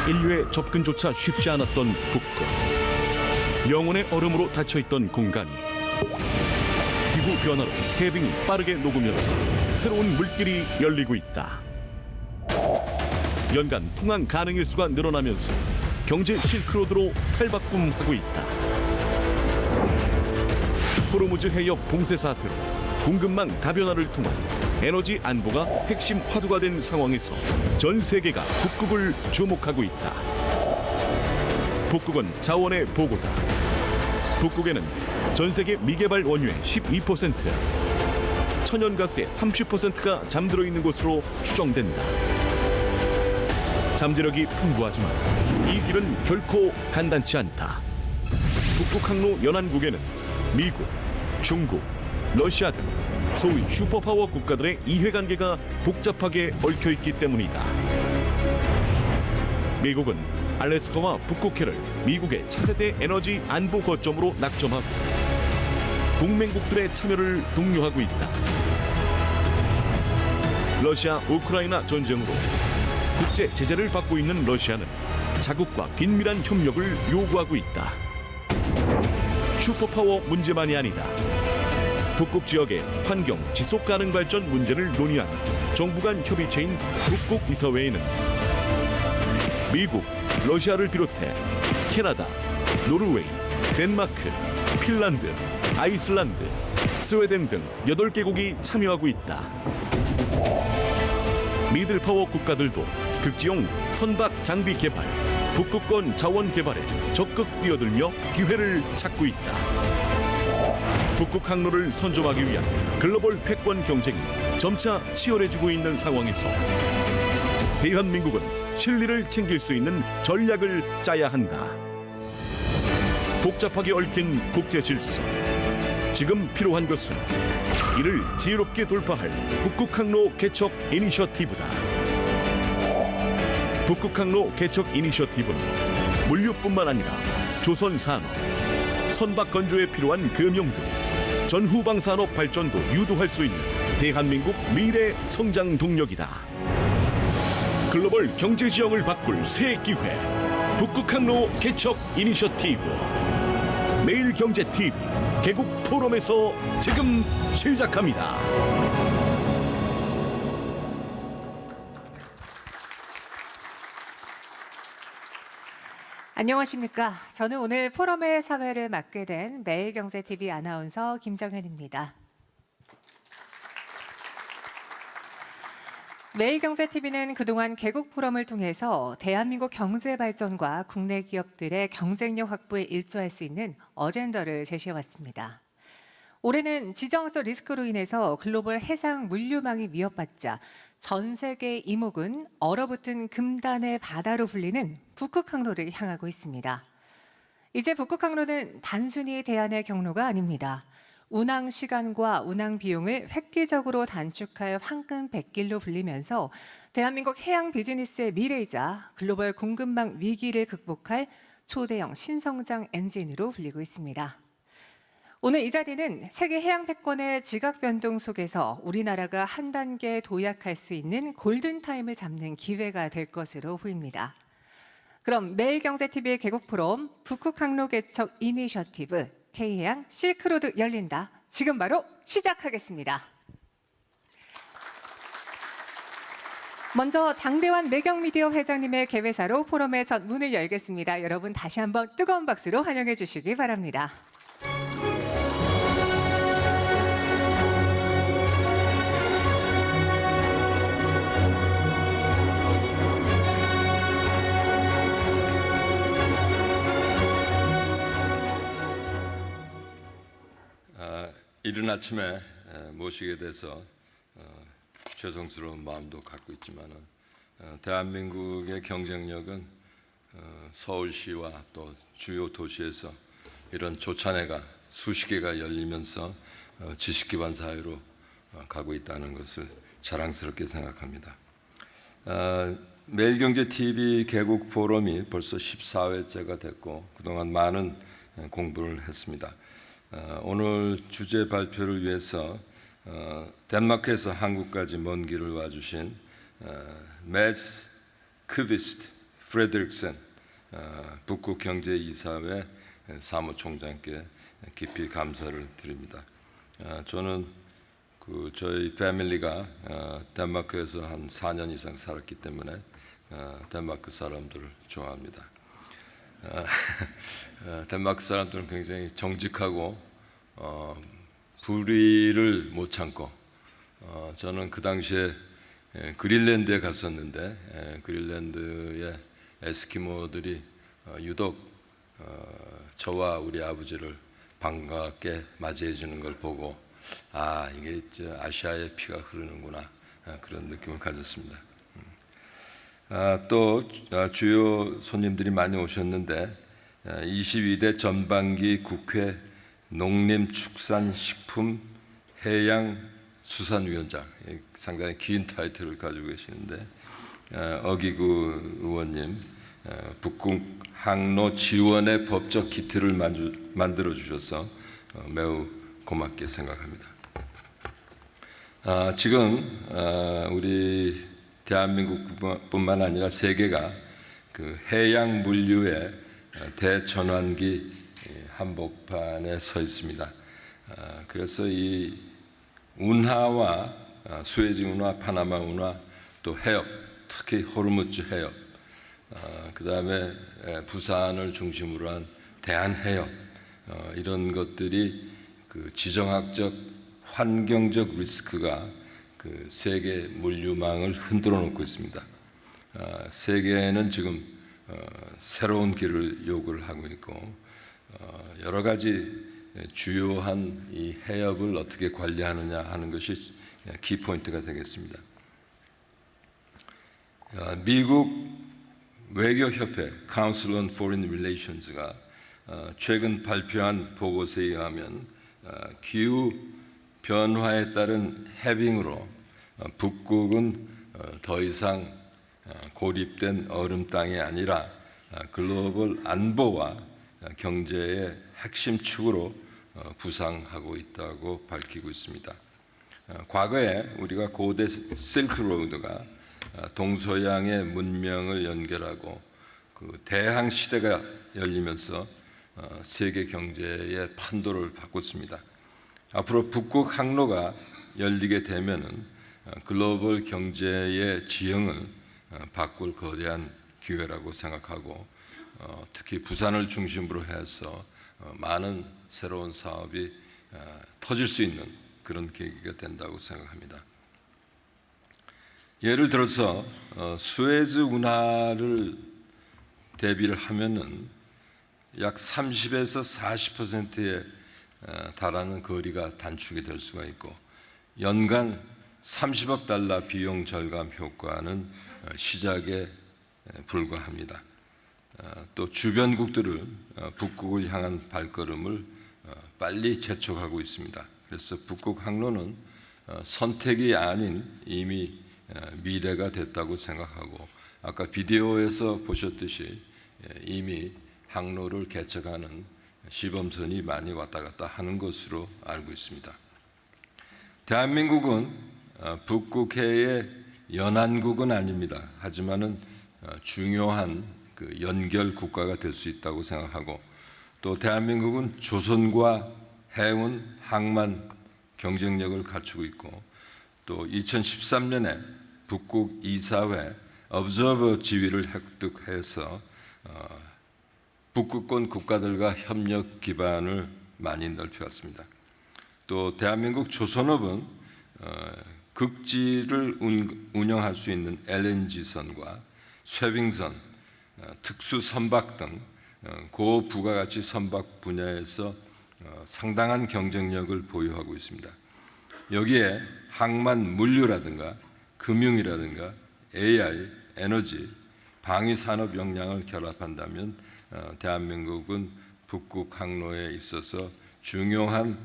인류의 접근조차 쉽지 않았던 북극. 영혼의 얼음으로 닫혀있던 공간이 기후 변화로 해빙이 빠르게 녹으면서 새로운 물길이 열리고 있다. 연간 통항 가능 일수가 늘어나면서 경제 실크로드로 탈바꿈하고 있다. 호르무즈 해협 봉쇄 사태로 공급망 다변화를 통한 에너지 안보가 핵심 화두가 된 상황에서 전 세계가 북극을 주목하고 있다. 북극은 자원의 보고다. 북극에는 전 세계 미개발 원유의 12%, 천연가스의 30%가 잠들어 있는 것으로 추정된다. 잠재력이 풍부하지만 이 길은 결코 간단치 않다. 북극 항로 연안국에는 미국, 중국, 러시아 등 소위 슈퍼파워 국가들의 이해관계가 복잡하게 얽혀있기 때문이다. 미국은 알래스카와 북극해를 미국의 차세대 에너지 안보 거점으로 낙점하고 동맹국들의 참여를 독려하고 있다. 러시아 우크라이나 전쟁으로 국제 제재를 받고 있는 러시아는 자국과 긴밀한 협력을 요구하고 있다. 슈퍼파워 문제만이 아니다. 북극 지역의 환경 지속 가능 발전 문제를 논의하는 정부 간 협의체인 북극 이사회에는 미국, 러시아를 비롯해 캐나다, 노르웨이, 덴마크, 핀란드, 아이슬란드, 스웨덴 등 8개국이 참여하고 있다. 미들파워 국가들도 극지용 선박 장비 개발, 북극권 자원 개발에 적극 뛰어들며 기회를 찾고 있다. 북극 항로를 선점하기 위한 글로벌 패권 경쟁이 점차 치열해지고 있는 상황에서 대한민국은 실리를 챙길 수 있는 전략을 짜야 한다. 복잡하게 얽힌 국제 질서. 지금 필요한 것은 이를 지혜롭게 돌파할 북극 항로 개척 이니셔티브다. 북극 항로 개척 이니셔티브는 물류뿐만 아니라 조선 산업, 선박 건조에 필요한 금융 등 전후방 산업 발전도 유도할 수 있는 대한민국 미래 성장 동력이다. 글로벌 경제 지형을 바꿀 새 기회. 북극 항로 개척 이니셔티브. 매일경제 TV 개국 포럼에서 지금 시작합니다. 안녕하십니까. 저는 오늘 포럼의 사회를 맡게 된 매일경제TV 아나운서 김정현입니다. 매일경제TV는 그동안 개국 포럼을 통해서 대한민국 경제 발전과 국내 기업들의 경쟁력 확보에 일조할 수 있는 어젠더를 제시해왔습니다. 올해는 지정학적 리스크로 인해서 글로벌 해상 물류망이 위협받자 전 세계 이목은 얼어붙은 금단의 바다로 불리는 북극 항로를 향하고 있습니다. 이제 북극 항로는 단순히 대안의 경로가 아닙니다. 운항 시간과 운항 비용을 획기적으로 단축할 황금 백길로 불리면서 대한민국 해양 비즈니스의 미래이자 글로벌 공급망 위기를 극복할 초대형 신성장 엔진으로 불리고 있습니다. 오늘 이 자리는 세계 해양 패권의 지각 변동 속에서 우리나라가 한 단계 도약할 수 있는 골든타임을 잡는 기회가 될 것으로 보입니다. 그럼 매일경제TV의 개국 포럼 북극 항로 개척 이니셔티브 K해양 실크로드 열린다. 지금 바로 시작하겠습니다. 먼저 장대환 매경미디어 회장님의 개회사로 포럼의 첫 문을 열겠습니다. 여러분 다시 한번 뜨거운 박수로 환영해 주시기 바랍니다. 이른 아침에 모시게 돼서 죄송스러운 마음도 갖고 있지만 대한민국의 경쟁력은 서울시와 또 주요 도시에서 이런 조찬회가 수십 개가 열리면서 지식 기반 사회로 가고 있다는 것을 자랑스럽게 생각합니다. 매일경제TV 개국 포럼이 벌써 14회째가 됐고 그동안 많은 공부를 했습니다. 오늘 주제 발표를 위해서 덴마크에서 한국까지 먼 길을 와주신 매츠 크비스트 프레드릭슨 북극경제이사회 사무총장께 깊이 감사를 드립니다. 저는 저희 패밀리가 덴마크에서 한 4년 이상 살았기 때문에 덴마크 사람들을 좋아합니다. 덴마크 사람들은 굉장히 정직하고 불의를 못 참고 저는 그 당시에 그린랜드에 갔었는데 그린랜드의 에스키모들이 유독 저와 우리 아버지를 반갑게 맞이해 주는 걸 보고 이게 아시아의 피가 흐르는구나 그런 느낌을 가졌습니다. 또 주요 손님들이 많이 오셨는데 22대 전반기 국회 농림축산식품해양수산위원장 상당히 긴 타이틀을 가지고 계시는데 어기구 의원님 북극 항로 지원의 법적 기틀을 만들어 주셔서 매우 고맙게 생각합니다. 지금 우리 대한민국뿐만 아니라 세계가 그 해양 물류의 대전환기 한복판에 서 있습니다. 그래서 이 운하와 수에즈 운하, 파나마 운하, 또 해협, 특히 호르무즈 해협, 그 다음에 부산을 중심으로 한 대한해협, 이런 것들이 그 지정학적, 환경적 리스크가 그 세계 물류망을 흔들어 놓고 있습니다. 세계는 지금 새로운 길을 요구를 하고 있고 여러 가지 주요한 이 해협을 어떻게 관리하느냐 하는 것이 키포인트가 되겠습니다. 미국 외교협회 Council on Foreign Relations가 최근 발표한 보고서에 의하면 기후 변화에 따른 해빙으로 북극은 더 이상 고립된 얼음 땅이 아니라 글로벌 안보와 경제의 핵심 축으로 부상하고 있다고 밝히고 있습니다. 과거에 우리가 고대 실크로드가 동서양의 문명을 연결하고 그 대항 시대가 열리면서 세계 경제의 판도를 바꿨습니다. 앞으로 북극 항로가 열리게 되면은 글로벌 경제의 지형을 바꿀 거대한 기회라고 생각하고 특히 부산을 중심으로 해서 많은 새로운 사업이 터질 수 있는 그런 계기가 된다고 생각합니다. 예를 들어서 수에즈 운하를 대비를 하면은 약 30에서 40%에 달하는 거리가 단축이 될 수가 있고 연간 30억 달러 비용 절감 효과는 시작에 불과합니다. 또 주변국들을 북극을 향한 발걸음을 빨리 재촉하고 있습니다. 그래서 북극 항로는 선택이 아닌 이미 미래가 됐다고 생각하고 아까 비디오에서 보셨듯이 이미 항로를 개척하는 시범선이 많이 왔다 갔다 하는 것으로 알고 있습니다. 대한민국은 북극해의 연안국은 아닙니다. 하지만은 중요한 그 연결 국가가 될 수 있다고 생각하고 또 대한민국은 조선과 해운, 항만 경쟁력을 갖추고 있고 또 2013년에 북극 이사회 observer 지위를 획득해서 북극권 국가들과 협력 기반을 많이 넓혀왔습니다. 또 대한민국 조선업은 극지를 운영할 수 있는 LNG선과 쇄빙선, 특수 선박 등 고부가가치 선박 분야에서 상당한 경쟁력을 보유하고 있습니다. 여기에 항만 물류라든가 금융이라든가 AI, 에너지, 방위 산업 역량을 결합한다면 대한민국은 북극 항로에 있어서 중요한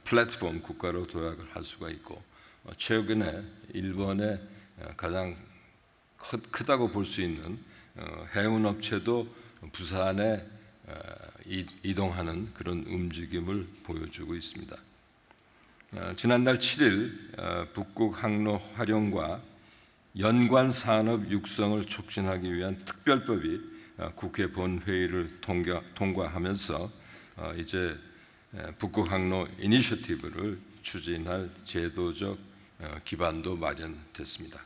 플랫폼 국가로 도약을 할 수가 있고 최근에 일본의 가장 크다고 볼 수 있는 해운업체도 부산에 이동하는 그런 움직임을 보여주고 있습니다. 지난달 7일 북극 항로 활용과 연관 산업 육성을 촉진하기 위한 특별법이 국회 본회의를 통과하면서 이제 북극 항로 이니셔티브를 추진할 제도적 기반도 마련됐습니다.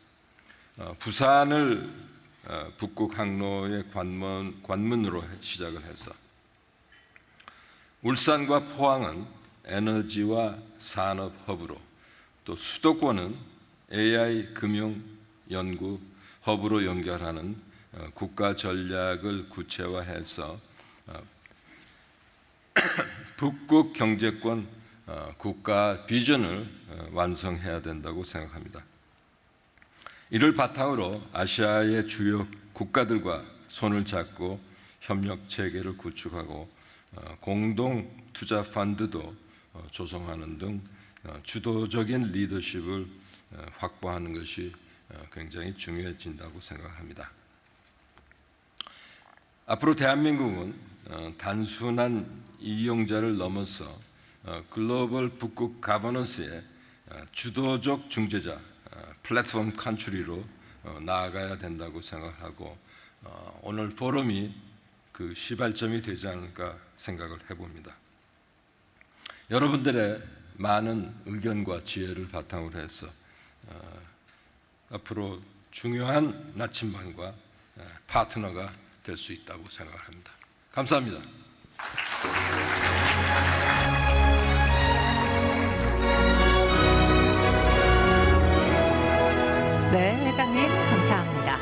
부산을 북극 항로의 관문으로 시작을 해서 울산과 포항은 에너지와 산업 허브로, 또 수도권은 AI 금융 연구 허브로 연결하는 국가 전략을 구체화해서 북극 경제권 국가 비전을 완성해야 된다고 생각합니다. 이를 바탕으로 아시아의 주요 국가들과 손을 잡고 협력 체계를 구축하고 공동 투자 펀드도 조성하는 등 주도적인 리더십을 확보하는 것이 굉장히 중요해진다고 생각합니다. 앞으로 대한민국은 단순한 이용자를 넘어서 글로벌 북극 가버넌스의 주도적 중재자, 플랫폼 컨트리로 나아가야 된다고 생각하고 오늘 포럼이 그 시발점이 되지 않을까 생각을 해봅니다. 여러분들의 많은 의견과 지혜를 바탕으로 해서 앞으로 중요한 나침반과 파트너가 될 수 있다고 생각합니다. 감사합니다. 네, 회장님 감사합니다.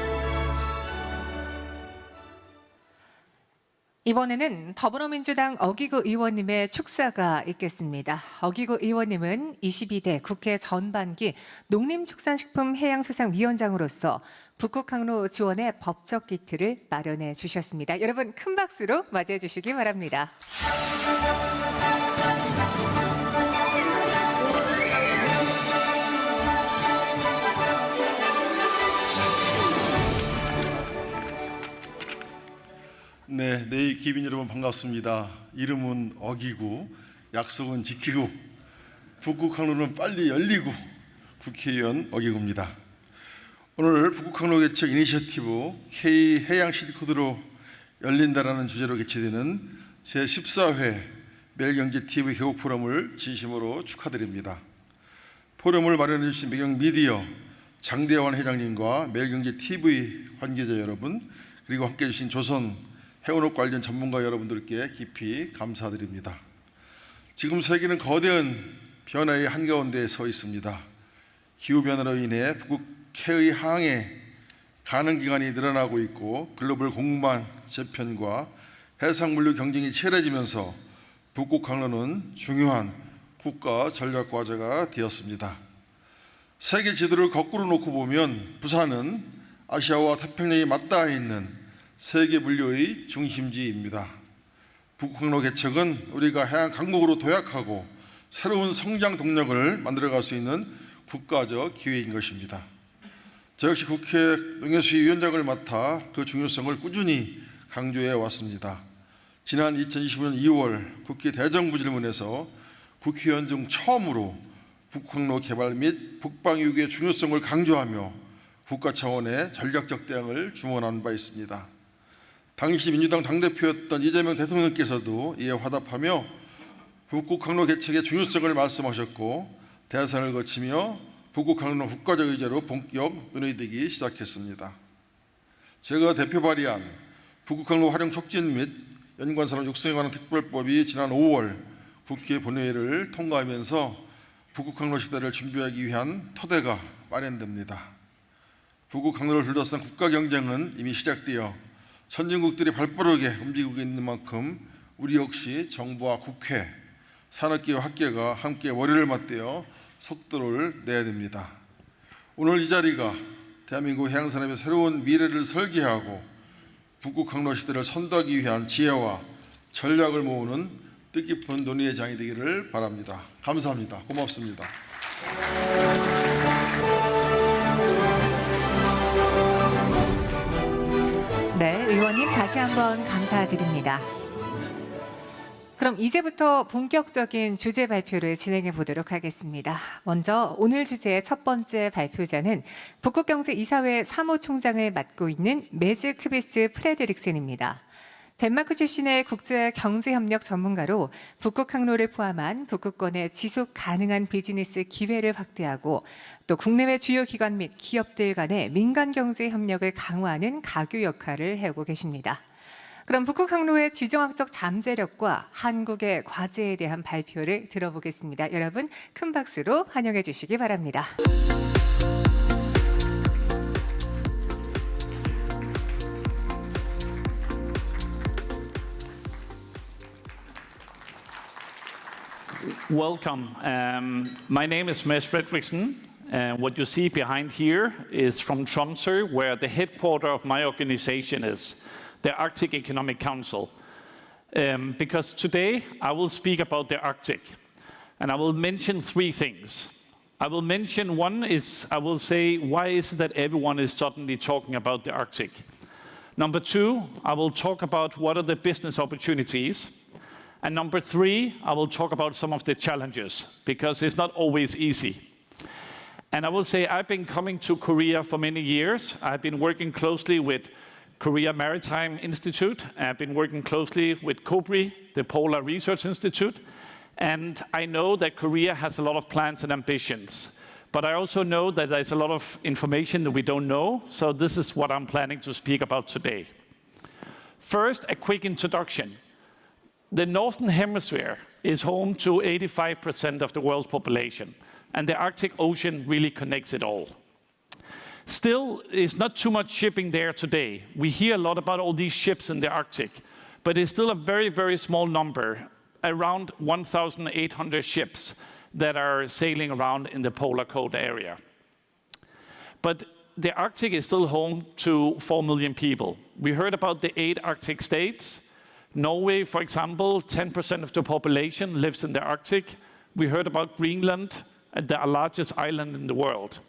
이번에는 더불어민주당 어기구 의원님의 축사가 있겠습니다. 어기구 의원님은 22대 국회 전반기 농림축산식품해양수산위원장으로서 북극항로 지원의 법적 기틀을 마련해 주셨습니다. 여러분 큰 박수로 맞이해 주시기 바랍니다. 네, 내일 기빈 여러분 반갑습니다. 이름은 어기구, 약속은 지키고, 북극항로는 빨리 열리고, 국회의원 어기구입니다. 오늘 북극항로 개척 이니셔티브 K해양 실코드로 열린다라는 주제로 개최되는 제14회 매일경제TV 개국 포럼을 진심으로 축하드립니다. 포럼을 마련해 주신 매경미디어 장대환 회장님과 매일경제TV 관계자 여러분, 그리고 함께해 주신 조선 해운업 관련 전문가 여러분들께 깊이 감사드립니다. 지금 세계는 거대한 변화의 한가운데 서 있습니다. 기후변화로 인해 북극해의 항해 가능 기간이 늘어나고 있고 글로벌 공급망 재편과 해상물류 경쟁이 치열해지면서 북극항로는 중요한 국가 전략 과제가 되었습니다. 세계 지도를 거꾸로 놓고 보면 부산은 아시아와 태평양이 맞닿아 있는 세계 물류의 중심지입니다. 북극항로 개척은 우리가 해양 강국으로 도약하고 새로운 성장 동력을 만들어갈 수 있는 국가적 기회인 것입니다. 저 역시 국회 농해수위원장을 맡아 그 중요성을 꾸준히 강조해 왔습니다. 지난 2020년 2월 국회 대정부질문에서 국회의원 중 처음으로 북극항로 개발 및 북방유기의 중요성을 강조하며 국가 차원의 전략적 대응을 주문한 바 있습니다. 당시 민주당 당대표였던 이재명 대통령께서도 이에 화답하며 북극항로 개척의 중요성을 말씀하셨고 대선을 거치며 북극항로 국가적 의제로 본격 논의되기 시작했습니다. 제가 대표 발의한 북극항로 활용 촉진 및 연관산업 육성에 관한 특별법이 지난 5월 국회 본회의를 통과하면서 북극항로 시대를 준비하기 위한 토대가 마련됩니다. 북극항로를 둘러싼 국가 경쟁은 이미 시작되어 선진국들이 발빠르게 움직이고 있는 만큼 우리 역시 정부와 국회, 산업계와 학계가 함께 머리를 맞대어 속도를 내야 됩니다. 오늘 이 자리가 대한민국 해양산업의 새로운 미래를 설계하고 북극항로 시대를 선도하기 위한 지혜와 전략을 모으는 뜻깊은 논의의 장이 되기를 바랍니다. 감사합니다. 고맙습니다. 네, 의원님 다시 한번 감사드립니다. 그럼 이제부터 본격적인 주제 발표를 진행해 보도록 하겠습니다. 먼저 오늘 주제의 첫 번째 발표자는 북극경제이사회 사무총장을 맡고 있는 메즈 크비스트 프레드릭센입니다. 덴마크 출신의 국제경제협력 전문가로 북극 항로를 포함한 북극권의 지속 가능한 비즈니스 기회를 확대하고 또 국내외 주요 기관 및 기업들 간의 민간 경제 협력을 강화하는 가교 역할을 해오고 계십니다. 그럼 북극 항로의 지정학적 잠재력과 한국의 과제에 대한 발표를 들어보겠습니다. 여러분 큰 박수로 환영해 주시기 바랍니다. Welcome. My name is Mads Fredriksen. What you see behind here is from Tromsø, where the headquarters of my organization is, the Arctic Economic Council. Because today I will speak about the Arctic, and I will mention three things. I will mention one is, I will say, why is it that everyone is suddenly talking about the Arctic? Number two, I will talk about what are the business opportunities. And number three, I will talk about some of the challenges, because it's not always easy. And I will say I've been coming to Korea for many years. I've been working closely with Korea Maritime Institute. I've been working closely with KOBRI, the Polar Research Institute. And I know that Korea has a lot of plans and ambitions. But I also know that there's a lot of information that we don't know. So this is what I'm planning to speak about today. First, a quick introduction. The Northern Hemisphere is home to 85% of the world's population, and the Arctic Ocean really connects it all. Still, there's not too much shipping there today. We hear a lot about all these ships in the Arctic, but it's still a very, very small number, around 1,800 ships that are sailing around in the polar cold area. But the Arctic is still home to 4 million people. We heard about the 8 Arctic states. Norway, for example, 10% of the population lives in the Arctic. We heard about Greenland, the largest island in the world.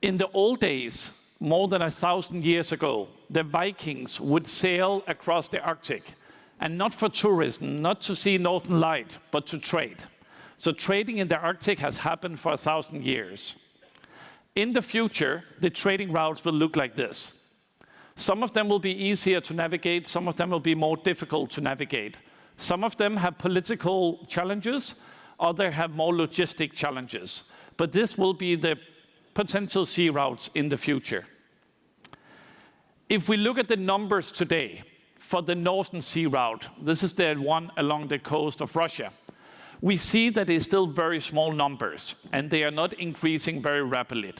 In the old days, more than 1,000 years ago, the Vikings would sail across the Arctic, and not for tourism, not to see Northern Light, but to trade. So trading in the Arctic has happened for 1,000 years. In the future, the trading routes will look like this. Some of them will be easier to navigate, some of them will be more difficult to navigate. Some of them have political challenges, others have more logistic challenges. But this will be the potential sea routes in the future. If we look at the numbers today for the Northern Sea Route, this is the one along the coast of Russia, we see that it's still very small numbers, and they are not increasing very rapidly.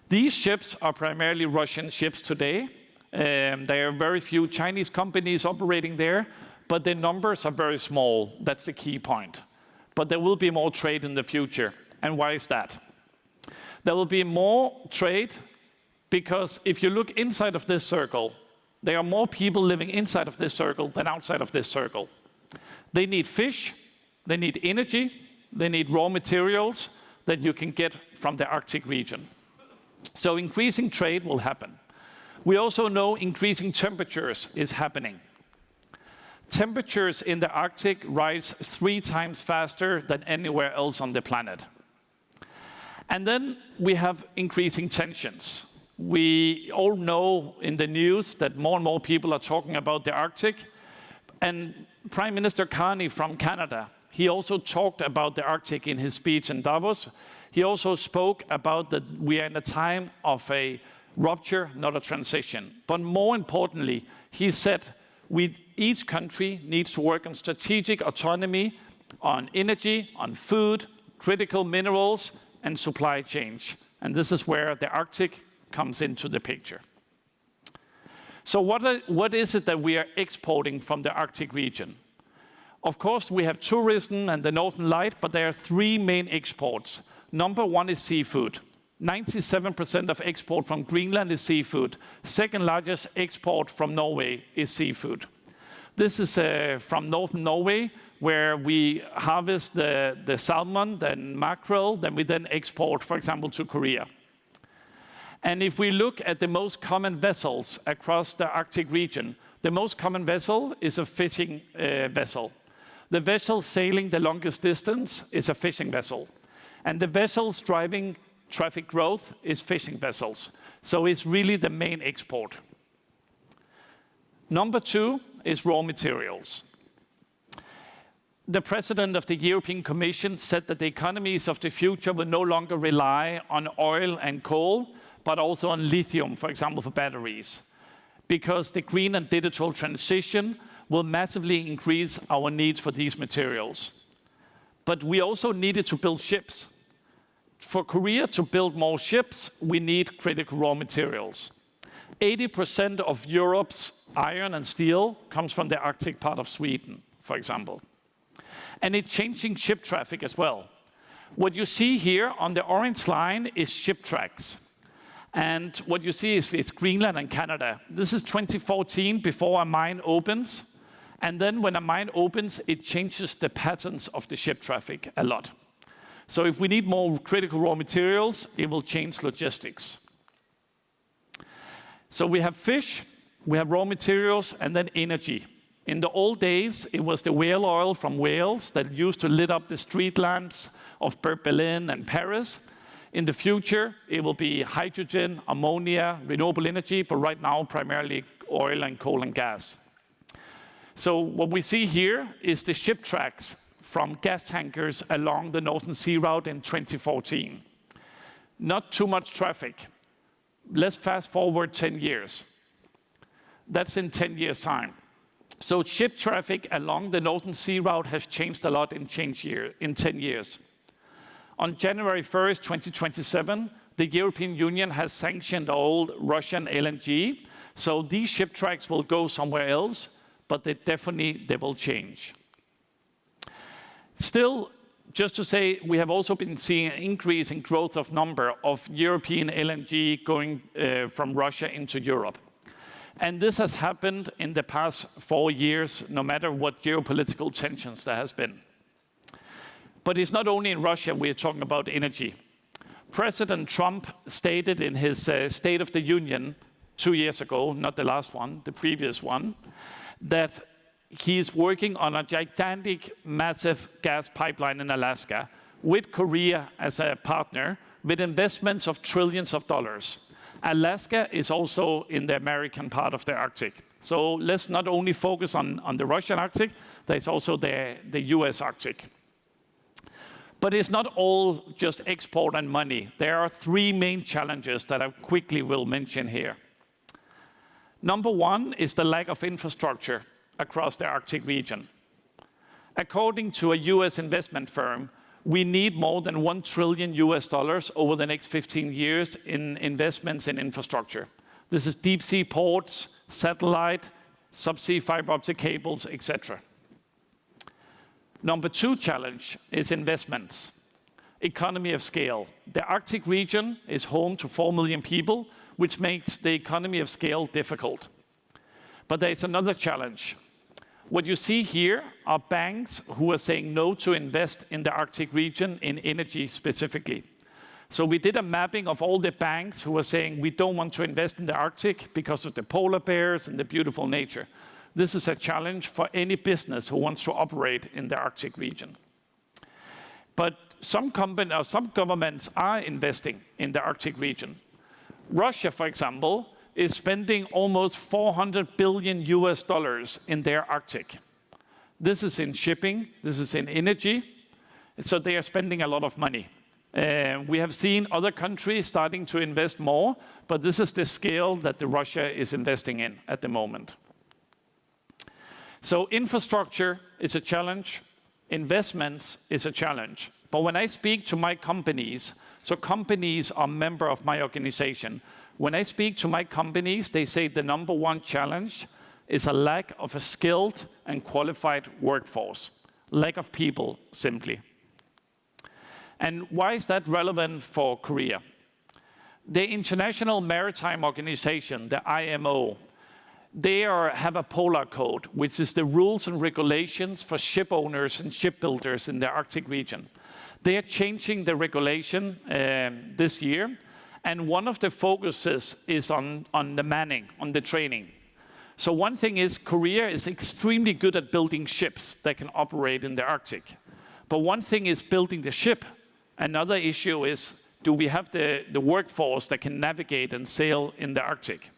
These ships are primarily Russian ships today. There are very few Chinese companies operating there, but the numbers are very small. That's the key point. But there will be more trade in the future. And why is that? There will be more trade because if you look inside of this circle, there are more people living inside of this circle than outside of this circle. They need fish, they need energy, they need raw materials that you can get from the Arctic region. So increasing trade will happen. We also know increasing temperatures is happening. Temperatures in the Arctic rise 3 times faster than anywhere else on the planet. And then we have increasing tensions. We all know in the news that more and more people are talking about the Arctic. And Prime Minister Carney from Canada, he also talked about the Arctic in his speech in Davos. He also spoke about that we are in a time of a rupture, not a transition. But more importantly, he said each country needs to work on strategic autonomy, on energy, on food, critical minerals, and supply chain. And this is where the Arctic comes into the picture. So what is it that we are exporting from the Arctic region? Of course, we have tourism and the Northern Light, but there are 3 main exports. Number 1 is seafood. 97% of export from Greenland is seafood. Second largest export from Norway is seafood. This is from northern Norway, where we harvest the salmon, then mackerel, then we export, for example, to Korea. And if we look at the most common vessels across the Arctic region, The most common vessel is a fishing vessel. The vessel sailing the longest distance is a fishing vessel. And the vessels driving traffic growth is fishing vessels. So it's really the main export. Number 2 is raw materials. The president of the European Commission said that the economies of the future will no longer rely on oil and coal, but also on lithium, for example, for batteries, because the green and digital transition will massively increase our needs for these materials. But we also needed to build ships. For Korea to build more ships, we need critical raw materials. 80% of Europe's iron and steel comes from the Arctic part of Sweden, for example. And it's changing ship traffic as well. What you see here on the orange line is ship tracks. And what you see is it's Greenland and Canada. This is 2014, before a mine opens. And then when a mine opens, it changes the patterns of the ship traffic a lot. So if we need more critical raw materials, it will change logistics. So we have fish, we have raw materials, and then energy. In the old days, it was the whale oil from whales that used to lit up the street lamps of Berlin and Paris. In the future, it will be hydrogen, ammonia, renewable energy, but right now, primarily oil and coal and gas. So what we see here is the ship tracks from gas tankers along the Northern Sea Route in 2014. Not too much traffic. Let's fast forward 10 years. That's in 10 years' time. So ship traffic along the Northern Sea Route has changed a lot in 10 years. On January 1st, 2027, the European Union has sanctioned old Russian LNG. So these ship tracks will go somewhere else, but they will change. Still, just to say, we have also been seeing an increase in growth of number of European LNG going from Russia into Europe. And this has happened in the past 4 years, no matter what geopolitical tensions there has been. But it's not only in Russia we're talking about energy. President Trump stated in his State of the Union 2 years ago, not the last one, the previous one, that he is working on a gigantic, massive gas pipeline in Alaska with Korea as a partner, with investments of trillions of dollars. Alaska is also in the American part of the Arctic. So let's not only focus on the Russian Arctic, there's also the US Arctic. But it's not all just export and money. There are 3 main challenges that I quickly will mention here. Number 1 is the lack of infrastructure across the Arctic region. According to a US investment firm, we need more than $1 trillion over the next 15 years in investments in infrastructure. This is deep sea ports, satellite, subsea fiber optic cables, etc. Number 2 challenge is investments. Economy of scale. The Arctic region is home to 4 million people, which makes the economy of scale difficult. But there is another challenge. What you see here are banks who are saying no to invest in the Arctic region in energy specifically. So we did a mapping of all the banks who are saying we don't want to invest in the Arctic because of the polar bears and the beautiful nature. This is a challenge for any business who wants to operate in the Arctic region. But some governments are investing in the Arctic region. Russia, for example, is spending almost $400 billion in their Arctic. This is in shipping, this is in energy, so they are spending a lot of money. We have seen other countries starting to invest more, but this is the scale that Russia is investing in at the moment. So infrastructure is a challenge, investments is a challenge. But when I speak to my companies, so companies are members of my organization, when I speak to my companies, they say the number 1 challenge is a lack of a skilled and qualified workforce, lack of people, simply. And why is that relevant for Korea? The International Maritime Organization, the IMO, they have a polar code, which is the rules and regulations for ship owners and shipbuilders in the Arctic region. They are changing the regulation this year, and one of the focuses is on the manning, on the training. So one thing is Korea is extremely good at building ships that can operate in the Arctic. But one thing is building the ship. Another issue is, do we have the workforce that can navigate and sail in the Arctic?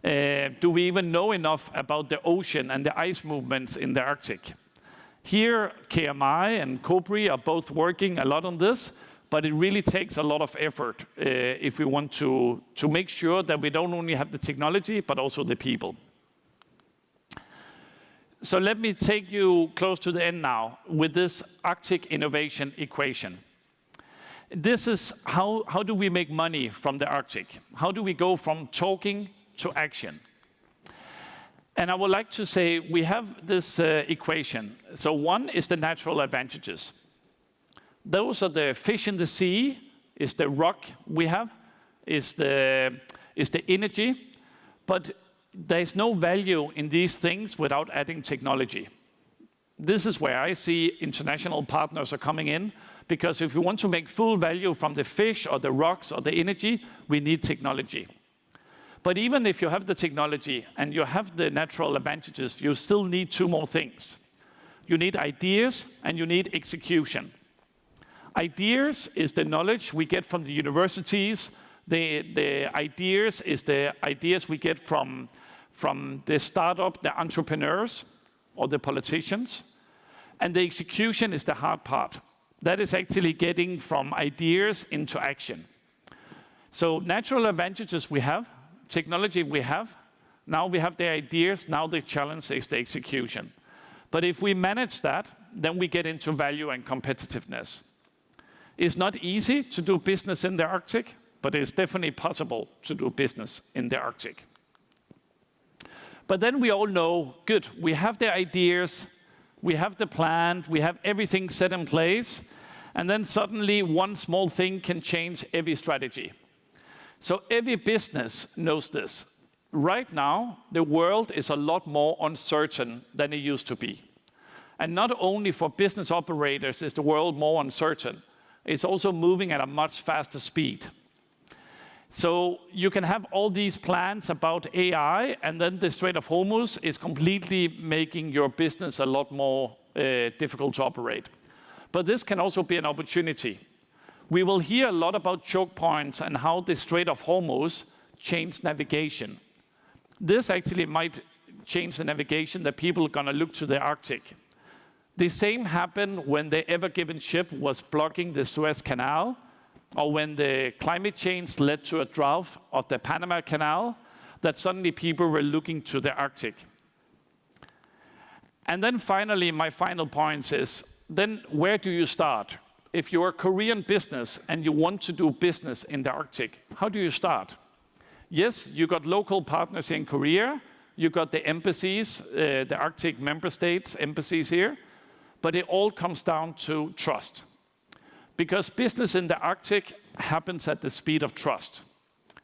Do we even know enough about the ocean and the ice movements in the Arctic? Here, KMI and COBRI are both working a lot on this, but it really takes a lot of effort if we want to make sure that we don't only have the technology, but also the people. So let me take you close to the end now with this Arctic innovation equation. This is how do we make money from the Arctic? How do we go from talking to action? And I would like to say we have this equation. So one is the natural advantages. Those are the fish in the sea, is the rock we have, is the energy. But there is no value in these things without adding technology. This is where I see international partners are coming in, because if we want to make full value from the fish or the rocks or the energy, we need technology. But even if you have the technology and you have the natural advantages, you still need two more things. You need ideas and you need execution. Ideas is the knowledge we get from the universities. The ideas is the ideas we get from the startup, the entrepreneurs, or the politicians. And the execution is the hard part. That is actually getting from ideas into action. So natural advantages we have, technology we have, now we have the ideas, now the challenge is the execution. But if we manage that, then we get into value and competitiveness. It's not easy to do business in the Arctic, but it's definitely possible to do business in the Arctic. But then we all know, good, we have the ideas, we have the plan, we have everything set in place, and then suddenly one small thing can change every strategy. So every business knows this. Right now, the world is a lot more uncertain than it used to be. And not only for business operators is the world more uncertain, it's also moving at a much faster speed. So you can have all these plans about AI, and then the Strait of Hormuz is completely making your business a lot more difficult to operate. But this can also be an opportunity. We will hear a lot about choke points and how the Strait of Hormuz changed navigation. This actually might change the navigation that people are going to look to the Arctic. The same happened when the Ever Given ship was blocking the Suez Canal, or when the climate change led to a drought of the Panama Canal, that suddenly people were looking to the Arctic. And then finally, my final point is, then where do you start? If you're a Korean business and you want to do business in the Arctic, how do you start? Yes, you got local partners in Korea, you got the embassies, the Arctic member states, embassies here, but it all comes down to trust. Because business in the Arctic happens at the speed of trust.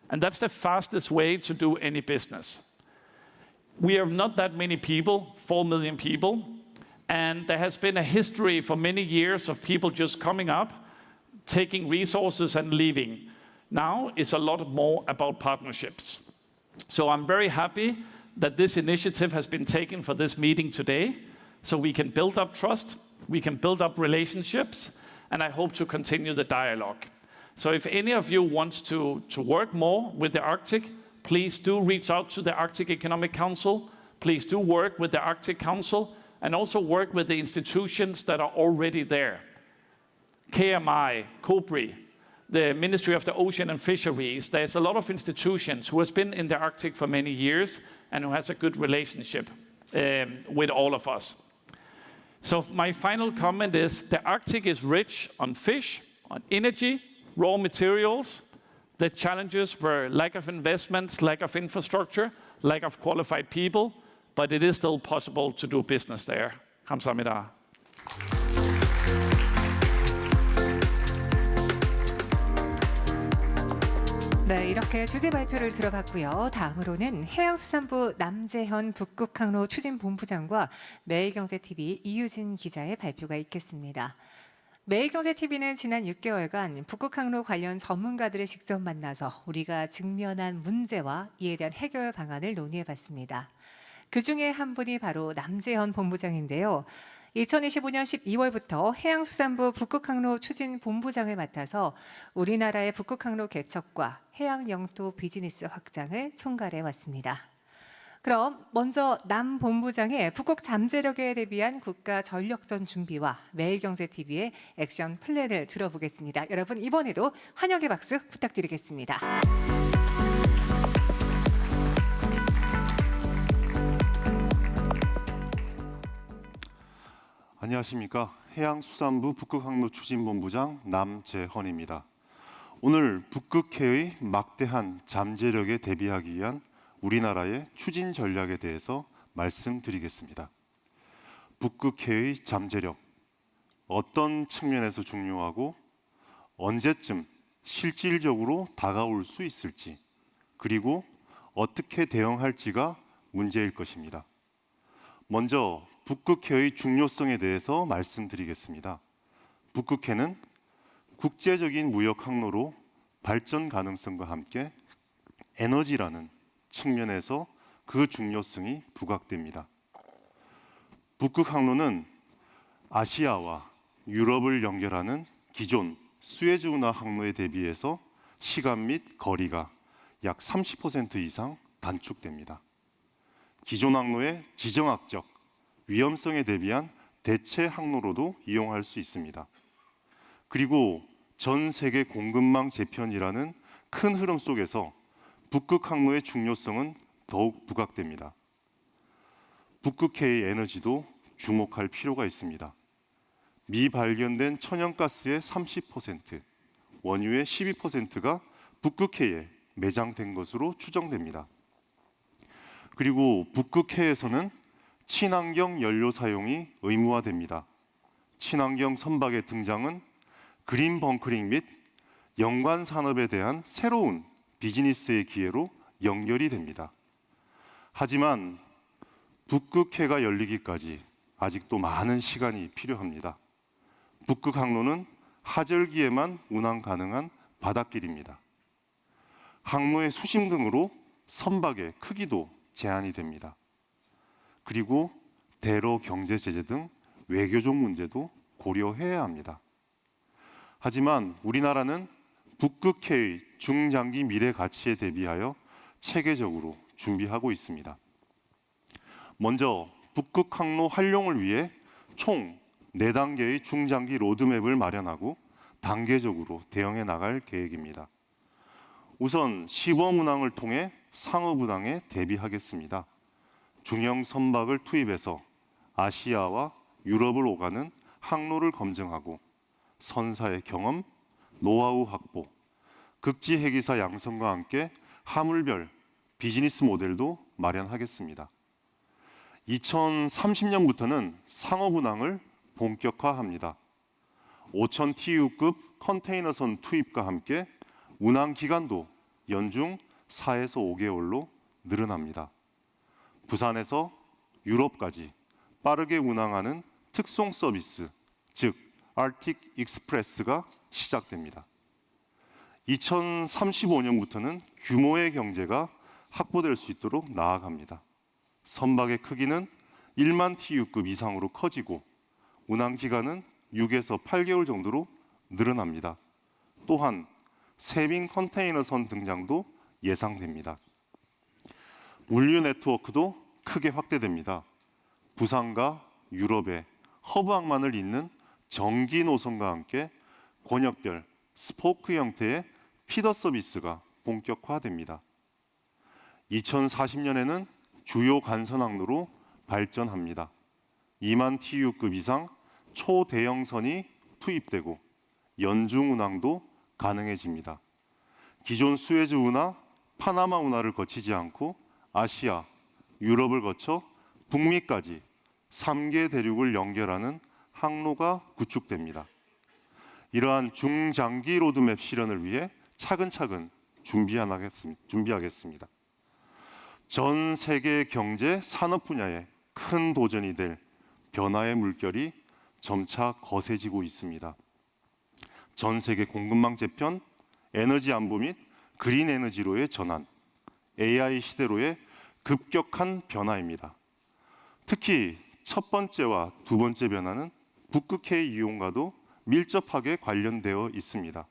And that's the fastest way to do any business. We are not that many people, 4 million people, and there has been a history for many years of people just coming up, taking resources and leaving. Now it's a lot more about partnerships. So I'm very happy that this initiative has been taken for this meeting today, so we can build up trust, we can build up relationships, and I hope to continue the dialogue. So if any of you wants to work more with the Arctic, please do reach out to the Arctic Economic Council. Please do work with the Arctic Council, and also work with the institutions that are already there. KMI, COBRI, the Ministry of the Ocean and Fisheries. There's a lot of institutions who has been in the Arctic for many years and who has a good relationship with all of us. So my final comment is the Arctic is rich on fish, on energy, raw materials. The challenges were lack of investments, lack of infrastructure, lack of qualified people, but it is still possible to do business there. 감사합니다. 네, 이렇게 주제 발표를 들어봤고요. 다음으로는 해양수산부 남재현 북극항로 추진본부장과 매일경제TV 이유진 기자의 발표가 있겠습니다. 매일경제TV는 지난 6개월간 북극항로 관련 전문가들을 직접 만나서 우리가 직면한 문제와 이에 대한 해결 방안을 논의해봤습니다. 그중에 한 분이 바로 남재현 본부장인데요. 2025년 12월부터 해양수산부 북극항로 추진본부장을 맡아서 우리나라의 북극항로 개척과 해양영토 비즈니스 확장을 총괄해 왔습니다. 그럼 먼저 남 본부장의 북극 잠재력에 대비한 국가 전력전 준비와 매일경제TV의 액션 플랜을 들어보겠습니다. 여러분 이번에도 환영의 박수 부탁드리겠습니다. 안녕하십니까. 해양수산부 북극항로 추진본부장 남재헌입니다. 오늘 북극해의 막대한 잠재력에 대비하기 위한 우리나라의 추진 전략에 대해서 말씀드리겠습니다. 북극해의 잠재력, 어떤 측면에서 중요하고 언제쯤 실질적으로 다가올 수 있을지, 그리고 어떻게 대응할지가 문제일 것입니다. 먼저 북극해의 중요성에 대해서 말씀드리겠습니다. 북극해는 국제적인 무역 항로로 발전 가능성과 함께 에너지라는 측면에서 그 중요성이 부각됩니다. 북극 항로는 아시아와 유럽을 연결하는 기존 수에즈 운하 항로에 대비해서 시간 및 거리가 약 30% 이상 단축됩니다. 기존 항로의 지정학적 위험성에 대비한 대체 항로로도 이용할 수 있습니다. 그리고 전 세계 공급망 재편이라는 큰 흐름 속에서 북극 항로의 중요성은 더욱 부각됩니다. 북극해의 에너지도 주목할 필요가 있습니다. 미발견된 천연가스의 30%, 원유의 12%가 북극해에 매장된 것으로 추정됩니다. 그리고 북극해에서는 친환경 연료 사용이 의무화됩니다. 친환경 선박의 등장은 그린 벙커링 및 연관 산업에 대한 새로운 비즈니스의 기회로 연결이 됩니다. 하지만 북극해가 열리기까지 아직도 많은 시간이 필요합니다. 북극 항로는 하절기에만 운항 가능한 바닷길입니다. 항로의 수심 등으로 선박의 크기도 제한이 됩니다. 그리고 대로 경제 제재 등 외교적 문제도 고려해야 합니다. 하지만 우리나라는 북극해의 중장기 미래 가치에 대비하여 체계적으로 준비하고 있습니다. 먼저 북극 항로 활용을 위해 총 4단계의 중장기 로드맵을 마련하고 단계적으로 대응해 나갈 계획입니다. 우선 시범 운항을 통해 상업 운항에 대비하겠습니다. 중형 선박을 투입해서 아시아와 유럽을 오가는 항로를 검증하고 선사의 경험, 노하우 확보, 극지 해기사 양성과 함께 하물별 비즈니스 모델도 마련하겠습니다. 2030년부터는 상업 운항을 본격화합니다. 5,000 TEU급 컨테이너선 투입과 함께 운항 기간도 연중 4에서 5개월로 늘어납니다. 부산에서 유럽까지 빠르게 운항하는 특송 서비스, 즉 아르틱 익스프레스가 시작됩니다. 2035년부터는 규모의 경제가 확보될 수 있도록 나아갑니다. 선박의 크기는 1만 TEU급 이상으로 커지고 운항 기간은 6에서 8개월 정도로 늘어납니다. 또한 세빙 컨테이너선 등장도 예상됩니다. 물류 네트워크도 크게 확대됩니다. 부산과 유럽의 허브 항만을 잇는 정기 노선과 함께 권역별 스포크 형태의 피더 서비스가 본격화됩니다. 2040년에는 주요 간선 항로로 발전합니다. 2만 TEU급 이상 초대형선이 투입되고 연중 운항도 가능해집니다. 기존 수에즈 운하, 파나마 운하를 거치지 않고 아시아, 유럽을 거쳐 북미까지 3개 대륙을 연결하는 항로가 구축됩니다. 이러한 중장기 로드맵 실현을 위해 차근차근 준비하겠습니다. 전 세계 경제 산업 분야에 큰 도전이 될 변화의 물결이 점차 거세지고 있습니다. 전 세계 공급망 재편, 에너지 안보 및 그린 에너지로의 전환, AI 시대로의 급격한 변화입니다. 특히 첫 번째와 두 번째 변화는 북극해의 이용과도 밀접하게 관련되어 있습니다.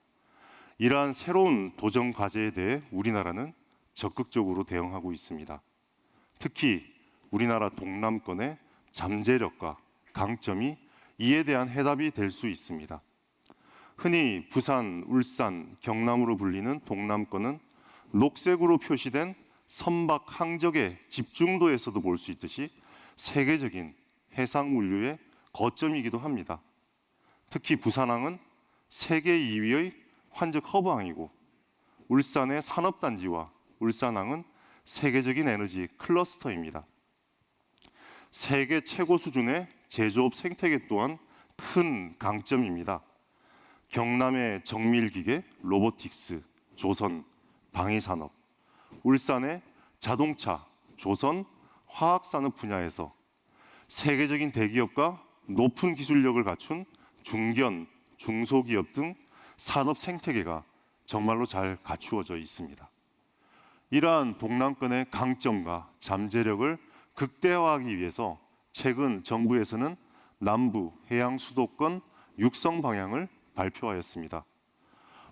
이러한 새로운 도전 과제에 대해 우리나라는 적극적으로 대응하고 있습니다. 특히 우리나라 동남권의 잠재력과 강점이 이에 대한 해답이 될 수 있습니다. 흔히 부산, 울산, 경남으로 불리는 동남권은 녹색으로 표시된 선박 항적의 집중도에서도 볼 수 있듯이 세계적인 해상 물류의 거점이기도 합니다. 특히 부산항은 세계 2위의 환적 허브항이고 울산의 산업단지와 울산항은 세계적인 에너지 클러스터입니다. 세계 최고 수준의 제조업 생태계 또한 큰 강점입니다. 경남의 정밀기계, 로보틱스, 조선, 방위산업, 울산의 자동차, 조선, 화학산업 분야에서 세계적인 대기업과 높은 기술력을 갖춘 중견, 중소기업 등 산업 생태계가 정말로 잘 갖추어져 있습니다. 이러한 동남권의 강점과 잠재력을 극대화하기 위해서 최근 정부에서는 남부 해양 수도권 육성 방향을 발표하였습니다.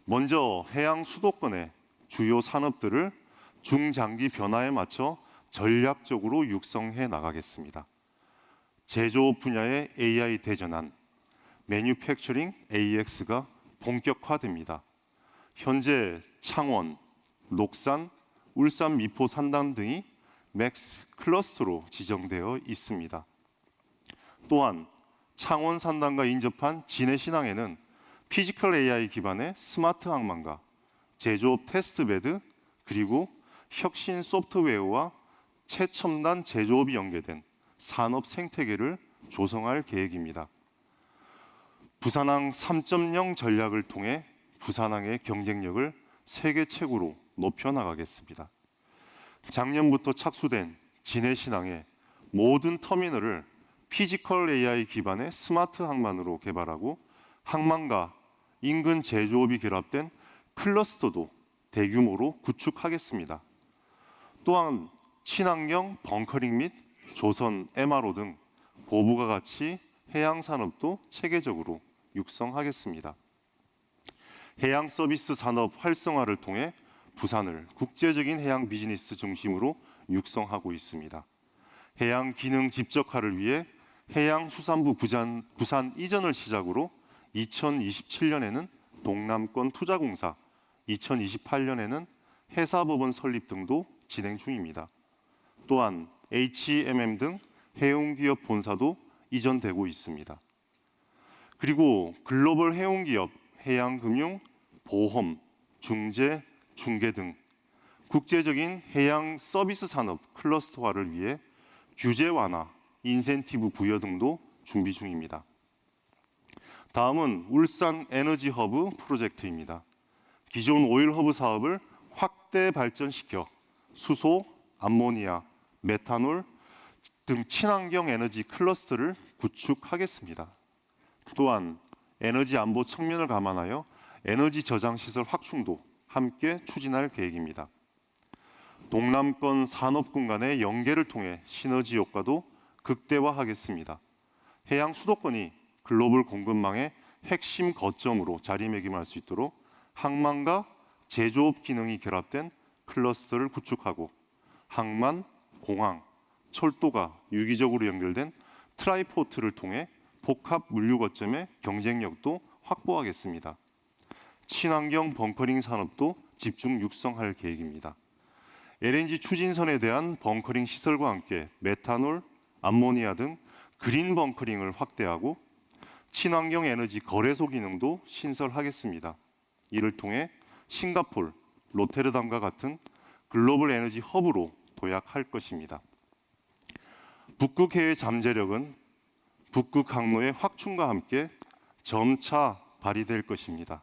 먼저 해양 수도권의 주요 산업들을 중장기 변화에 맞춰 전략적으로 육성해 나가겠습니다. 제조업 분야의 AI 대전환, 매뉴팩처링 AX가 본격화됩니다. 현재 창원, 녹산, 울산 미포 산단 등이 맥스 클러스터로 지정되어 있습니다. 또한 창원 산단과 인접한 진해신항에는 피지컬 AI 기반의 스마트 항만과 제조업 테스트베드 그리고 혁신 소프트웨어와 최첨단 제조업이 연계된 산업 생태계를 조성할 계획입니다. 부산항 3.0 전략을 통해 부산항의 경쟁력을 세계 최고로 높여나가겠습니다. 작년부터 착수된 진해신항의 모든 터미널을 피지컬 AI 기반의 스마트 항만으로 개발하고 항만과 인근 제조업이 결합된 클러스터도 대규모로 구축하겠습니다. 또한 친환경 벙커링 및 조선 MRO 등 고부가 가치 해양 산업도 체계적으로 육성하겠습니다. 해양 서비스 산업 활성화를 통해 부산을 국제적인 해양 비즈니스 중심으로 육성하고 있습니다. 해양 기능 집적화를 위해 해양수산부 부산 이전을 시작으로 2027년에는 동남권 투자공사, 2028년에는 해사법원 설립 등도 진행 중입니다. 또한 HMM 등 해운기업 본사도 이전되고 있습니다. 그리고 글로벌 해운기업, 해양금융, 보험, 중재, 중개 등 국제적인 해양 서비스 산업 클러스터화를 위해 규제 완화, 인센티브 부여 등도 준비 중입니다. 다음은 울산 에너지 허브 프로젝트입니다. 기존 오일 허브 사업을 확대 발전시켜 수소, 암모니아, 메탄올 등 친환경 에너지 클러스터를 구축하겠습니다. 또한 에너지 안보 측면을 감안하여 에너지 저장 시설 확충도 함께 추진할 계획입니다. 동남권 산업군 간의 연계를 통해 시너지 효과도 극대화하겠습니다. 해양 수도권이 글로벌 공급망의 핵심 거점으로 자리매김할 수 있도록 항만과 제조업 기능이 결합된 클러스터를 구축하고 항만, 공항, 철도가 유기적으로 연결된 트라이포트를 통해 복합 물류 거점의 경쟁력도 확보하겠습니다. 친환경 벙커링 산업도 집중 육성할 계획입니다. LNG 추진선에 대한 벙커링 시설과 함께 메탄올, 암모니아 등 그린 벙커링을 확대하고 친환경 에너지 거래소 기능도 신설하겠습니다. 이를 통해 싱가포르, 로테르담과 같은 글로벌 에너지 허브로 도약할 것입니다. 북극해의 잠재력은 북극 항로의 확충과 함께 점차 발휘될 것입니다.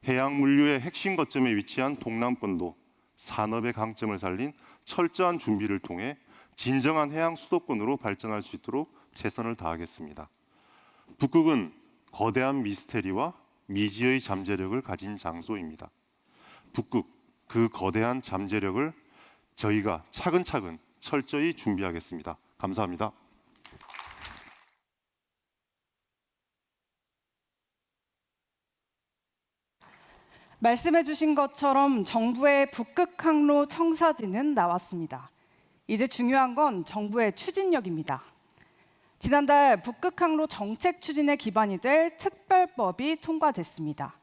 해양 물류의 핵심 거점에 위치한 동남권도 산업의 강점을 살린 철저한 준비를 통해 진정한 해양 수도권으로 발전할 수 있도록 최선을 다하겠습니다. 북극은 거대한 미스테리와 미지의 잠재력을 가진 장소입니다. 북극, 그 거대한 잠재력을 저희가 차근차근 철저히 준비하겠습니다. 감사합니다. 말씀해 주신 것처럼 정부의 북극 항로 청사진은 나왔습니다. 이제 중요한 건 정부의 추진력입니다. 지난달 북극 항로 정책 추진에 기반이 될 특별법이 통과됐습니다.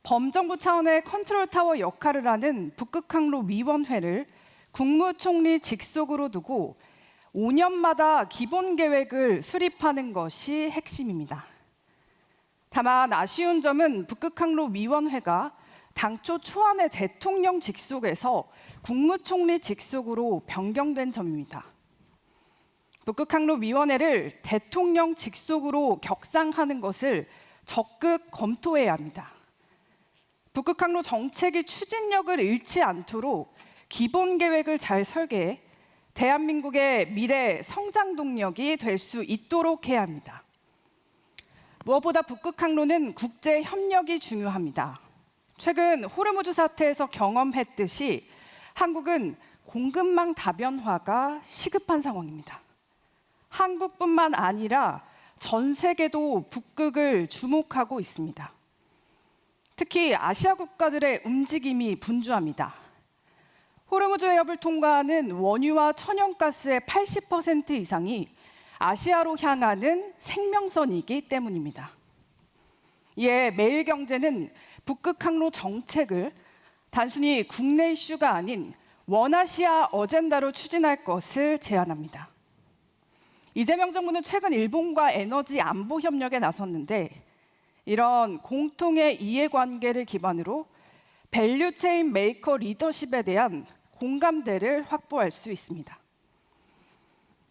범정부 차원의 컨트롤 타워 역할을 하는 북극 항로 위원회를 국무총리 직속으로 두고 5년마다 기본 계획을 수립하는 것이 핵심입니다. 다만 아쉬운 점은 북극항로 위원회가 당초 초안의 대통령 직속에서 국무총리 직속으로 변경된 점입니다. 북극항로 위원회를 대통령 직속으로 격상하는 것을 적극 검토해야 합니다. 북극항로 정책의 추진력을 잃지 않도록 기본 계획을 잘 설계해 대한민국의 미래 성장 동력이 될 수 있도록 해야 합니다. 무엇보다 북극항로는 국제 협력이 중요합니다. 최근 호르무즈 사태에서 경험했듯이 한국은 공급망 다변화가 시급한 상황입니다. 한국뿐만 아니라 전 세계도 북극을 주목하고 있습니다. 특히 아시아 국가들의 움직임이 분주합니다. 호르무즈 해협을 통과하는 원유와 천연가스의 80% 이상이 아시아로 향하는 생명선이기 때문입니다. 이에 매일경제는 북극항로 정책을 단순히 국내 이슈가 아닌 원아시아 어젠다로 추진할 것을 제안합니다. 이재명 정부는 최근 일본과 에너지 안보 협력에 나섰는데 이런 공통의 이해관계를 기반으로 밸류체인 메이커 리더십에 대한 공감대를 확보할 수 있습니다.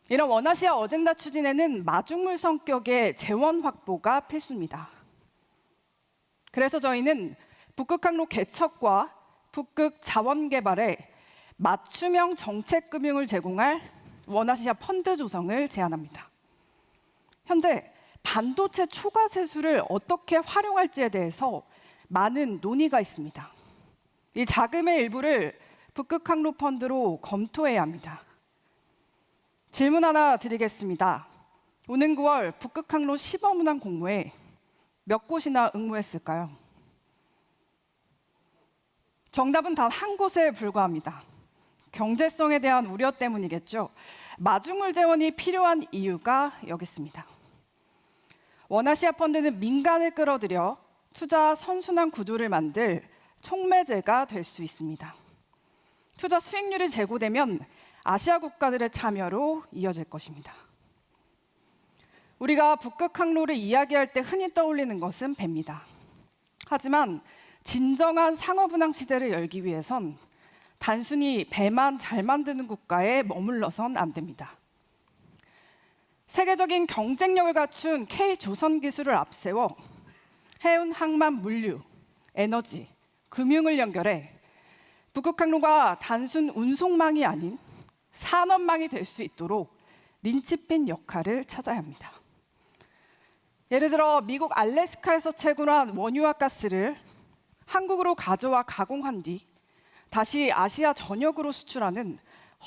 이런 원아시아 어젠다 추진에는 마중물 성격의 재원 확보가 필수입니다. 그래서 저희는 북극항로 개척과 북극 자원 개발에 맞춤형 정책 금융을 제공할 원아시아 펀드 조성을 제안합니다. 현재 반도체 초과 세수를 어떻게 활용할지에 대해서 많은 논의가 있습니다. 이 자금의 일부를 북극항로 펀드로 검토해야 합니다. 질문 하나 드리겠습니다. 오는 9월 북극항로 시범운항 공모에 몇 곳이나 응모했을까요? 정답은 단 한 곳에 불과합니다. 경제성에 대한 우려 때문이겠죠. 마중물 재원이 필요한 이유가 여기 있습니다. 원아시아 펀드는 민간을 끌어들여 투자 선순환 구조를 만들 촉매제가 될 수 있습니다. 투자 수익률이 제고되면 아시아 국가들의 참여로 이어질 것입니다. 우리가 북극항로를 이야기할 때 흔히 떠올리는 것은 배입니다. 하지만 진정한 상업운항 시대를 열기 위해선 단순히 배만 잘 만드는 국가에 머물러선 안 됩니다. 세계적인 경쟁력을 갖춘 K조선 기술을 앞세워 해운, 항만, 물류, 에너지, 금융을 연결해 북극항로가 단순 운송망이 아닌 산업망이 될 수 있도록 린치핀 역할을 찾아야 합니다. 예를 들어 미국 알래스카에서 채굴한 원유와 가스를 한국으로 가져와 가공한 뒤 다시 아시아 전역으로 수출하는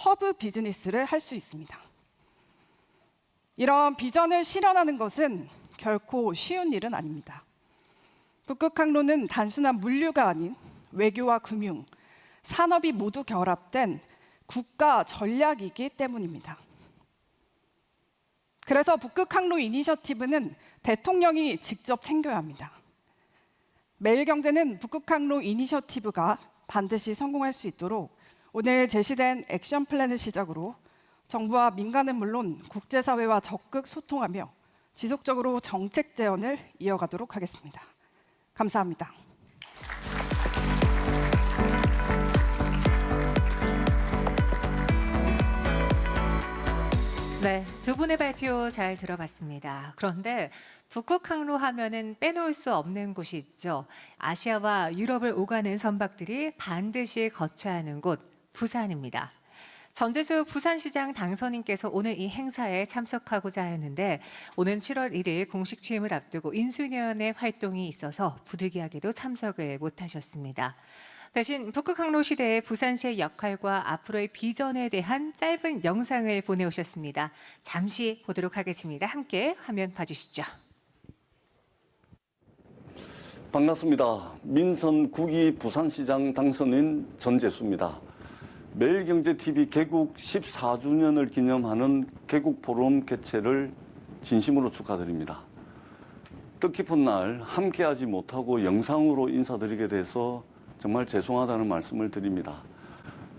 허브 비즈니스를 할 수 있습니다. 이런 비전을 실현하는 것은 결코 쉬운 일은 아닙니다. 북극항로는 단순한 물류가 아닌 외교와 금융, 산업이 모두 결합된 국가 전략이기 때문입니다. 그래서 북극항로 이니셔티브는 대통령이 직접 챙겨야 합니다. 매일경제는 북극항로 이니셔티브가 반드시 성공할 수 있도록 오늘 제시된 액션 플랜을 시작으로 정부와 민간은 물론 국제사회와 적극 소통하며 지속적으로 정책 제언을 이어가도록 하겠습니다. 감사합니다. 네, 두 분의 발표 잘 들어봤습니다. 그런데 북극항로 하면은 빼놓을 수 없는 곳이 있죠. 아시아와 유럽을 오가는 선박들이 반드시 거쳐야 하는 곳, 부산입니다. 전재수 부산시장 당선인께서 오늘 이 행사에 참석하고자 하였는데 오는 7월 1일 공식 취임을 앞두고 인수위원회 활동이 있어서 부득이하게도 참석을 못하셨습니다. 대신 북극항로 시대의 부산시의 역할과 앞으로의 비전에 대한 짧은 영상을 보내오셨습니다. 잠시 보도록 하겠습니다. 함께 화면 봐주시죠. 반갑습니다. 민선 9기 부산시장 당선인 전재수입니다. 매일경제TV 개국 14주년을 기념하는 개국포럼 개최를 진심으로 축하드립니다. 뜻깊은 날 함께하지 못하고 영상으로 인사드리게 돼서 정말 죄송하다는 말씀을 드립니다.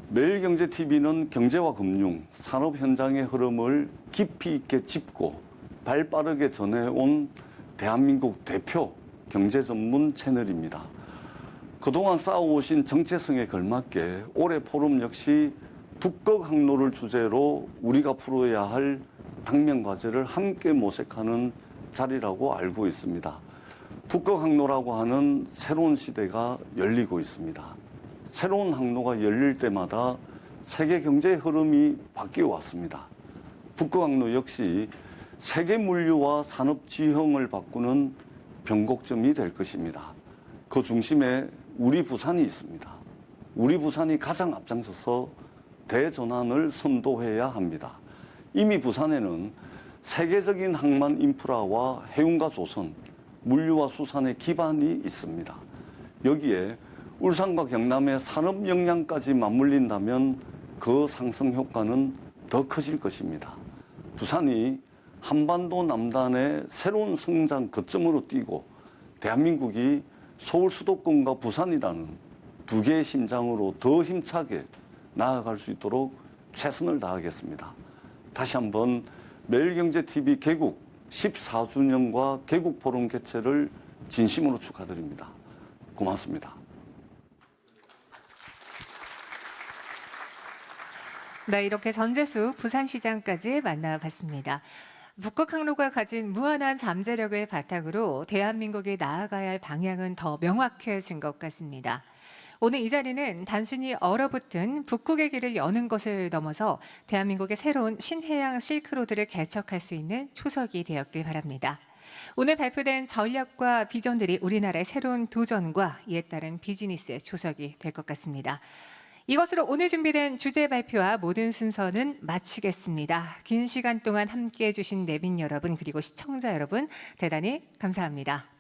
매일경제TV는 경제와 금융, 산업 현장의 흐름을 깊이 있게 짚고 발빠르게 전해온 대한민국 대표 경제 전문 채널입니다. 그동안 쌓아오신 정체성에 걸맞게 올해 포럼 역시 북극항로를 주제로 우리가 풀어야 할 당면 과제를 함께 모색하는 자리라고 알고 있습니다. 북극항로라고 하는 새로운 시대가 열리고 있습니다. 새로운 항로가 열릴 때마다 세계 경제의 흐름이 바뀌어 왔습니다. 북극항로 역시 세계 물류와 산업 지형을 바꾸는 변곡점이 될 것입니다. 그 중심에 우리 부산이 있습니다. 우리 부산이 가장 앞장서서 대전환을 선도해야 합니다. 이미 부산에는 세계적인 항만 인프라와 해운과 조선, 물류와 수산의 기반이 있습니다. 여기에 울산과 경남의 산업 역량까지 맞물린다면 그 상승 효과는 더 커질 것입니다. 부산이 한반도 남단의 새로운 성장 거점으로 뛰고 대한민국이 서울 수도권과 부산이라는 두 개의 심장으로 더 힘차게 나아갈 수 있도록 최선을 다하겠습니다. 다시 한번 매일경제TV 개국 14주년과 개국포럼 개최를 진심으로 축하드립니다. 고맙습니다. 네, 이렇게 전재수 부산시장까지 만나봤습니다. 북극항로가 가진 무한한 잠재력을 바탕으로 대한민국이 나아가야 할 방향은 더 명확해진 것 같습니다. 오늘 이 자리는 단순히 얼어붙은 북극의 길을 여는 것을 넘어서 대한민국의 새로운 신해양 실크로드를 개척할 수 있는 초석이 되었길 바랍니다. 오늘 발표된 전략과 비전들이 우리나라의 새로운 도전과 이에 따른 비즈니스의 초석이 될 것 같습니다. 이것으로 오늘 준비된 주제 발표와 모든 순서는 마치겠습니다. 긴 시간 동안 함께해 주신 내빈 여러분 그리고 시청자 여러분 대단히 감사합니다.